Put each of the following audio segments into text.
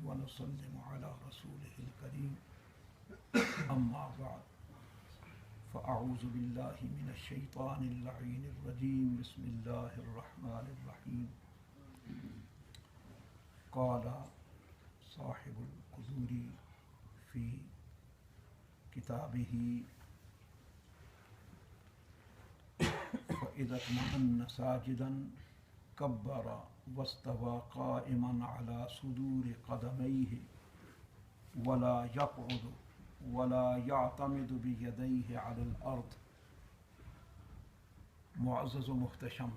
ونسلم على رسوله الكريم أما بعد فأعوذ بالله من الشيطان اللعين الرجيم بسم الله الرحمن الرحيم قال صاحب القدور في كتابه فإذا اطمأن ساجدا كبر واستوى قائما على صدور قدميه ولا يقعد ولا يعتمد بيديه على الأرض۔ معزز و محتشم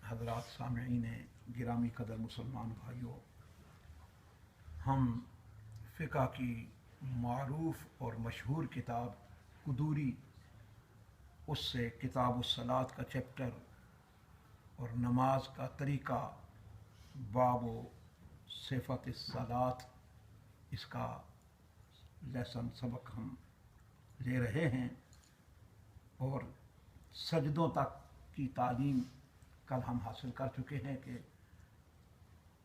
حضرات سامعین گرامی قدر مسلمان بھائیوں، ہم فقہ کی معروف اور مشہور کتاب قدوری، اس سے کتاب الصلاۃ کا چیپٹر اور نماز کا طریقہ باب و صفت الصلاۃ، اس کا لیسن سبق ہم لے رہے ہیں، اور سجدوں تک کی تعلیم کل ہم حاصل کر چکے ہیں کہ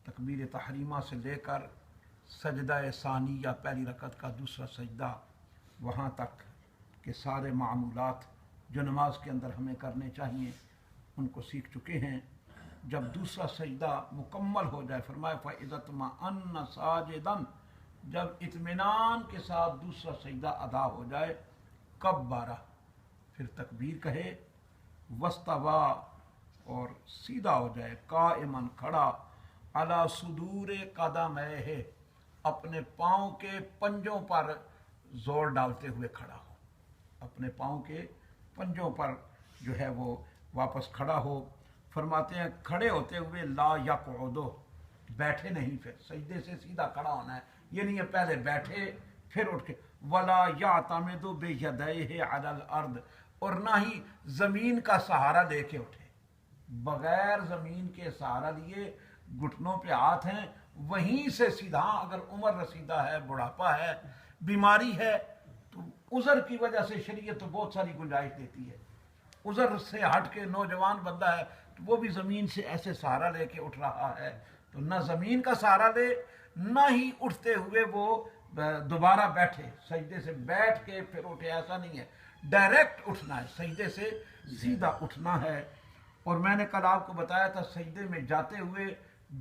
تکبیر تحریمہ سے لے کر سجدہ ثانی یا پہلی رکعت کا دوسرا سجدہ وہاں تک کہ سارے معمولات جو نماز کے اندر ہمیں کرنے چاہیے ان کو سیکھ چکے ہیں۔ جب دوسرا سجدہ مکمل ہو جائے، فرمایا فَإِذَا اطْمَأَنَّ سَاجِدًا، جب اطمینان کے ساتھ دوسرا سجدہ ادا ہو جائے، کبّرہ، پھر تکبیر کہے، وَاسْتَوَى، اور سیدھا ہو جائے، قائماً، کھڑا، علی صدور قدمیہ، اپنے پاؤں کے پنجوں پر زور ڈالتے ہوئے کھڑا ہو، اپنے پاؤں کے پنجوں پر جو ہے وہ واپس کھڑا ہو۔ فرماتے ہیں کھڑے ہوتے ہوئے لا یقعد، بیٹھے نہیں، پھر سجدے سے سیدھا کھڑا ہونا ہے، یہ نہیں ہے پہلے بیٹھے پھر اٹھ کے، ولا یعتمد بیدیہ علی الارض، اور نہ ہی زمین کا سہارا لے کے اٹھے، بغیر زمین کے سہارا لیے گھٹنوں پہ ہاتھ ہیں، وہیں سے سیدھا، اگر عمر رسیدہ ہے، بڑھاپا ہے، بیماری ہے، تو عذر کی وجہ سے شریعت تو بہت ساری گنجائش دیتی ہے، عذر سے ہٹ کے نوجوان بندہ ہے تو وہ بھی زمین سے ایسے سہارا لے کے اٹھ رہا ہے، تو نہ زمین کا سہارا لے، نہ ہی اٹھتے ہوئے وہ دوبارہ بیٹھے، سجدے سے بیٹھ کے پھر اٹھے، ایسا نہیں ہے، ڈائریکٹ اٹھنا ہے، سجدے سے سیدھا اٹھنا ہے۔ اور میں نے کل آپ کو بتایا تھا سجدے میں جاتے ہوئے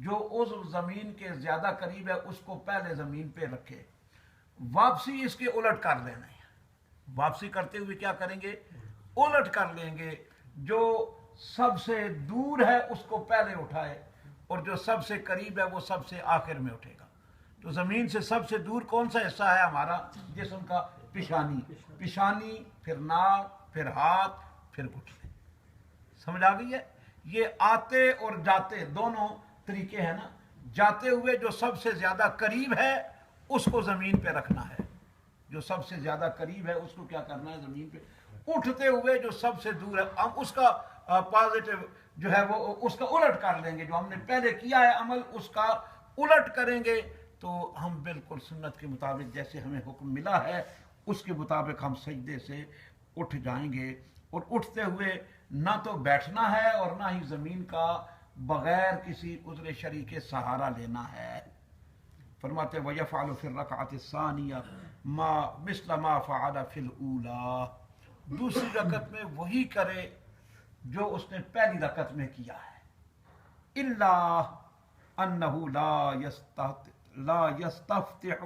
جو عضو زمین کے زیادہ قریب ہے اس کو پہلے زمین پہ رکھے، واپسی اس کے الٹ کر لینا ہے، واپسی کرتے ہوئے کیا کریں گے، الٹ کر لیں گے، جو سب سے دور ہے اس کو پہلے اٹھائے اور جو سب سے قریب ہے وہ سب سے آخر میں اٹھے گا۔ تو زمین سے سب سے دور کون سا حصہ ہے ہمارا جسم کا؟ پیشانی، پیشانی، پھر ناک، پھر ہاتھ، پھر گھٹنے۔ سمجھ آ گئی ہے؟ یہ آتے اور جاتے دونوں طریقے ہیں نا، جاتے ہوئے جو سب سے زیادہ قریب ہے اس کو زمین پہ رکھنا ہے، جو سب سے زیادہ قریب ہے اس کو کیا کرنا ہے، زمین پہ۔ اٹھتے ہوئے جو سب سے دور ہے ہم اس کا پازیٹیو جو ہے وہ اس کا الٹ کر لیں گے، جو ہم نے پہلے کیا ہے عمل اس کا الٹ کریں گے، تو ہم بالکل سنت کے مطابق جیسے ہمیں حکم ملا ہے اس کے مطابق ہم سجدے سے اٹھ جائیں گے، اور اٹھتے ہوئے نہ تو بیٹھنا ہے اور نہ ہی زمین کا بغیر کسی عذر شرعی کے سہارا لینا ہے۔ فرماتے وَيَفْعَلُ فِي الرَّكْعَةِ الثَّانِيَةِ مِثْلَ مَا فَعَلَ فِي الْأُولَىٰ، دوسری رکعت میں وہی کرے جو اس نے پہلی رکعت میں کیا ہے، إِلَّا أَنَّهُ لَا يَسْتَفْتِحُ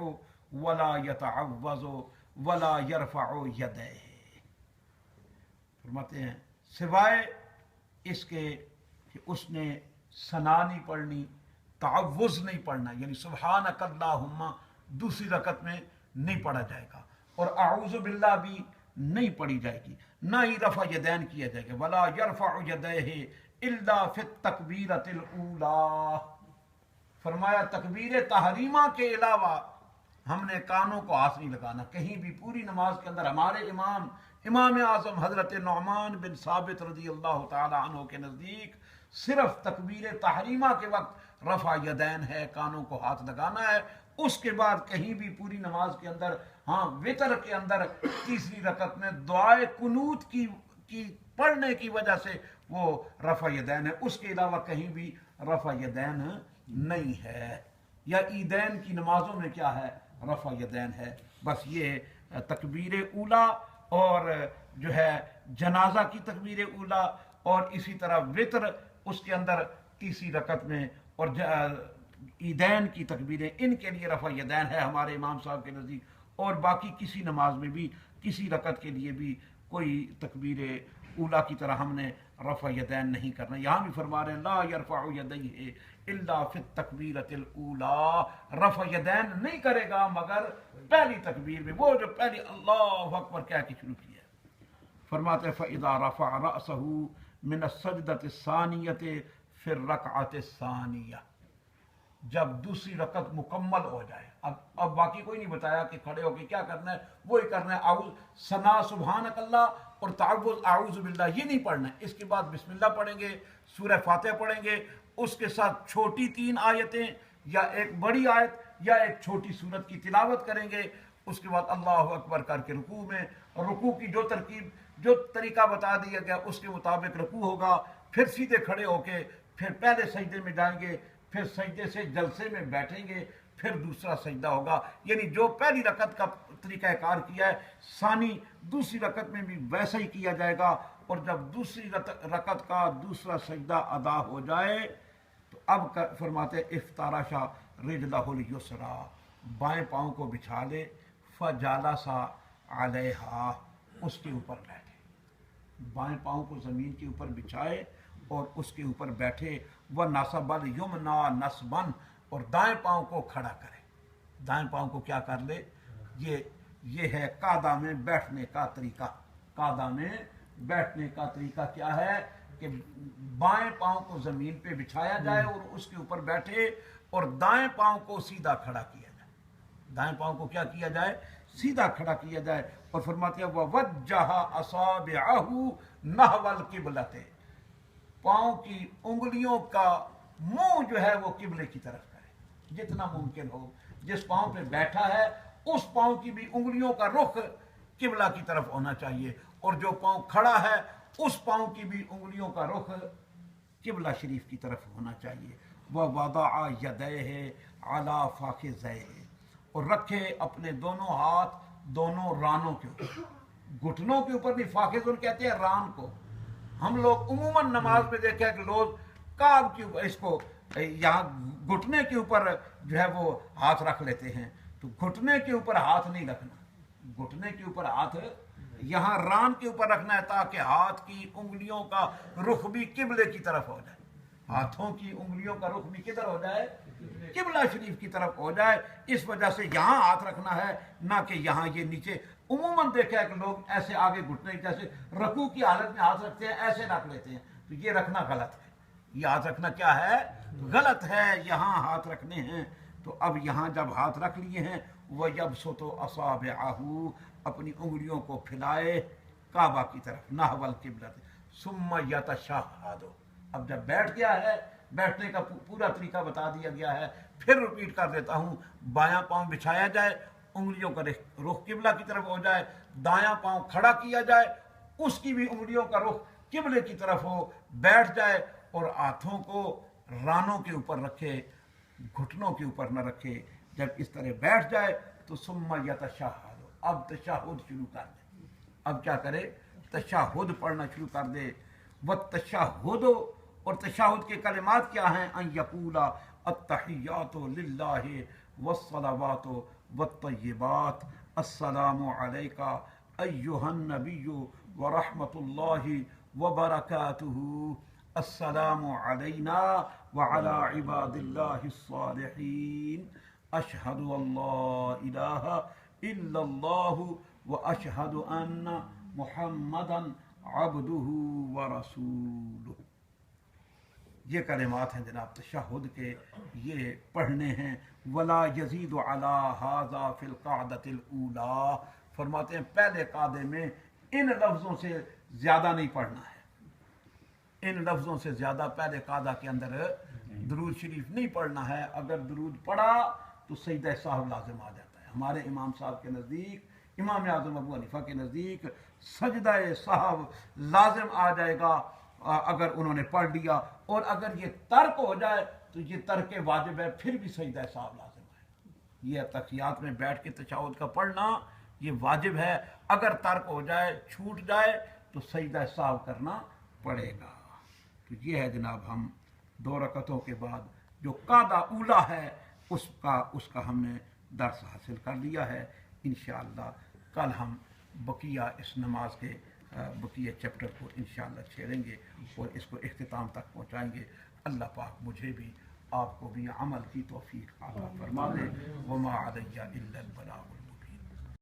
وَلَا يَتَعَوَّذُ وَلَا يَرْفَعُ يَدَيْهِ، فرماتے ہیں سوائے اس کے کہ اس نے ثنا نہیں پڑھنی، تعوذ نہیں پڑھنا، یعنی سبحانک اللہم دوسری رکعت میں نہیں پڑھا جائے گا، اور اعوذ باللہ بھی نہیں پڑھی جائے گی، نہ ہی رفع یدین کیا جائے گا، ولا یرفع یدیہ الا فی التکبیرۃ الاولی، فرمایا تکبیر تحریمہ کے علاوہ ہم نے کانوں کو ہاتھ نہیں لگانا کہیں بھی پوری نماز کے اندر۔ ہمارے امام اعظم حضرت نعمان بن ثابت رضی اللہ تعالی عنہ کے نزدیک صرف تکبیر تحریمہ کے وقت رفع یدین ہے، کانوں کو ہاتھ لگانا ہے، اس کے بعد کہیں بھی پوری نماز کے اندر، ہاں وتر کے اندر تیسری رکعت میں دعائے قنوت کی پڑھنے کی وجہ سے وہ رفع یدین ہے، اس کے علاوہ کہیں بھی رفع یدین نہیں ہے۔ یا عیدین کی نمازوں میں کیا ہے؟ رفع یدین ہے. بس یہ تکبیر اولا اور جو ہے جنازہ کی تکبیر اولا اور اسی طرح وطر اس کے اندر تیسری رکعت میں اور عیدین کی تکبیریں ان کے لیے رفع یدین ہے ہمارے امام صاحب کے نزدیک. اور باقی کسی نماز میں بھی کسی رکعت کے لیے بھی کوئی تکبیر اولا کی طرح ہم نے رفع یدین نہیں کرنا. یہاں بھی فرما رہے ہیں لا یرفع یدیہ الا فی التکبیرۃ الاولی، رفع یدین نہیں کرے گا مگر پہلی تکبیر میں، وہ جو پہلی اللہ اکبر کہہ کے شروع کی ہے. فرماتے ہیں فاذا رفع رأسہ من السجدۃ الثانیۃ فی الرکعۃ الثانیہ، جب دوسری رکعت مکمل ہو جائے. اب باقی کوئی نہیں بتایا کہ کھڑے ہو کے کیا کرنا ہے، وہی کرنا ہے اعوذ ثنا سبحانک اللہ اور تعوذ اعوذ باللہ یہ نہیں پڑھنا ہے. اس کے بعد بسم اللہ پڑھیں گے، سورہ فاتحہ پڑھیں گے، اس کے ساتھ چھوٹی 3 آیتیں یا ایک بڑی آیت یا ایک چھوٹی سورت کی تلاوت کریں گے. اس کے بعد اللہ اکبر کر کے رکوع میں، رکوع کی جو ترکیب جو طریقہ بتا دیا گیا اس کے مطابق رکوع ہوگا، پھر سیدھے کھڑے ہو کے پھر پہلے سجدے میں جائیں گے، پھر سجدے سے جلسے میں بیٹھیں گے، پھر دوسرا سجدہ ہوگا. یعنی جو پہلی رکعت کا طریقہ کار کیا ہے ثانی دوسری رکعت میں بھی ویسا ہی کیا جائے گا. اور جب دوسری رکعت کا دوسرا سجدہ ادا ہو جائے تو اب فرماتے ہیں افترش رجلہ الیسریٰ، بائیں پاؤں کو بچھا لے، فجلس علیہا، اس کے اوپر بیٹھے. بائیں پاؤں کو زمین کے اوپر بچھائے اور اس کے اوپر بیٹھے. وَنَصَبَ الْيُمْنَىٰ نَصْبًا، اور دائیں پاؤں کو کھڑا کرے. دائیں پاؤں کو کیا کر لے؟ یہ ہے قعدہ میں بیٹھنے کا طریقہ. قعدہ میں بیٹھنے کا طریقہ کیا ہے کہ بائیں پاؤں کو زمین پہ بچھایا جائے اور اس کے اوپر بیٹھے اور دائیں پاؤں کو سیدھا کھڑا کیا جائے. دائیں پاؤں کو کیا کیا جائے؟ سیدھا کھڑا کیا جائے. اور فرماتے ہیں وَوَجَّهَ أَصَابِعَهُ نَحْوَ الْقِبْلَةِ، پاؤں کی انگلیوں کا منہ جو ہے وہ قبلے کی طرف کرے جتنا ممکن ہو. جس پاؤں پہ بیٹھا ہے اس پاؤں کی بھی انگلیوں کا رخ قبلہ کی طرف ہونا چاہیے، اور جو پاؤں کھڑا ہے اس پاؤں کی بھی انگلیوں کا رخ قبلہ شریف کی طرف ہونا چاہیے. وَوَضَعَ يَدَيْهِ عَلَى فَخِذَيْهِ، اور رکھے اپنے دونوں ہاتھ دونوں رانوں کے اوپر. گھٹنوں کے اوپر نہیں، فاخذ کہتے ہیں ران کو. ہم لوگ عموماً نماز میں دیکھا ہے کہ لوگ کعب کے اوپر اس کو یہاں گھٹنے کے اوپر جو ہے وہ ہاتھ رکھ لیتے ہیں. تو گھٹنے کے اوپر ہاتھ نہیں رکھنا، گھٹنے کے اوپر ہاتھ یہاں ران کے اوپر رکھنا ہے تاکہ ہاتھ کی انگلیوں کا رخ بھی قبلے کی طرف ہو جائے. ہاتھوں کی انگلیوں کا رخ بھی کدھر ہو جائے؟ قبلہ شریف کی طرف ہو جائے. اس وجہ سے یہاں ہاتھ رکھنا ہے، نہ کہ یہاں یہ نیچے. عموماً دیکھا ہے کہ لوگ ایسے آگے گھٹنے جیسے رکوع کی حالت میں ہاتھ رکھتے ہیں، ایسے رکھ لیتے ہیں. تو یہ رکھنا غلط ہے. یہ ہاتھ رکھنا کیا ہے؟ غلط ہے. یہاں ہاتھ رکھنے ہیں. تو اب یہاں جب ہاتھ رکھ لیے ہیں وَيَبْسُطُ أَصَابِعَهُ، اپنی انگلیوں کو پھیلائے کعبہ کی طرف نحو القبلۃ ثم يتشهد. اب جب بیٹھ گیا ہے، بیٹھنے کا پورا طریقہ بتا دیا گیا ہے. پھر ریپیٹ کر دیتا ہوں. بایاں پاؤں بچھایا جائے، انگلیوں کا رخ قبلہ کی طرف ہو جائے. دایاں پاؤں کھڑا کیا جائے، اس کی بھی انگلیوں کا رخ قبلے کی طرف ہو. بیٹھ جائے اور ہاتھوں کو رانوں کے اوپر رکھے، گھٹنوں کے اوپر نہ رکھے. جب اس طرح بیٹھ جائے تو ثم یتشہد، اب تشہد شروع کر دے. اب کیا کرے؟ تشہد پڑھنا شروع کر دے. والتشہد، اور تشہد کے کلمات کیا ہیں؟ ان یقول التحیات للہ والصلوات والطیبات السلام علیک ایھا النبی ورحمۃ اللہ وبرکاتہ السلام علینا وعلی عباد اللہ الصالحین اشہد ان لا الہ الا اللہ واشہد ان محمدا عبدہ ورسولہ. یہ کلمات ہیں جناب تشہد کے، یہ پڑھنے ہیں. ولا یزید علی ھذا فی القعدۃ الاولی، فرماتے ہیں پہلے قعدے میں ان لفظوں سے زیادہ نہیں پڑھنا ہے. ان لفظوں سے زیادہ پہلے قعدہ کے اندر درود شریف نہیں پڑھنا ہے. اگر درود پڑھا تو سجدہ سہو لازم آ جاتا ہے. ہمارے امام صاحب کے نزدیک، امام اعظم ابو حنیفہ کے نزدیک سجدہ سہو لازم آ جائے گا اگر انہوں نے پڑھ لیا. اور اگر یہ ترک ہو جائے تو یہ ترک واجب ہے، پھر بھی سجدہ سہو لازم ہے۔ یہ تحیات میں بیٹھ کے تشہد کا پڑھنا یہ واجب ہے، اگر ترک ہو جائے چھوٹ جائے تو سجدہ سہو کرنا پڑے گا۔ تو یہ ہے جناب، ہم 2 رکعتوں کے بعد جو قاعدہ اولا ہے اس کا ہم نے درس حاصل کر لیا ہے۔ انشاءاللہ کل ہم بقیہ اس نماز کے بقیہ چیپٹر کو انشاءاللہ چھیڑیں گے اور اس کو اختتام تک پہنچائیں گے۔ اللہ پاک مجھے بھی آپ کو بھی عمل کی توفیق عطا فرما دے۔ وما علی الا البلاغ۔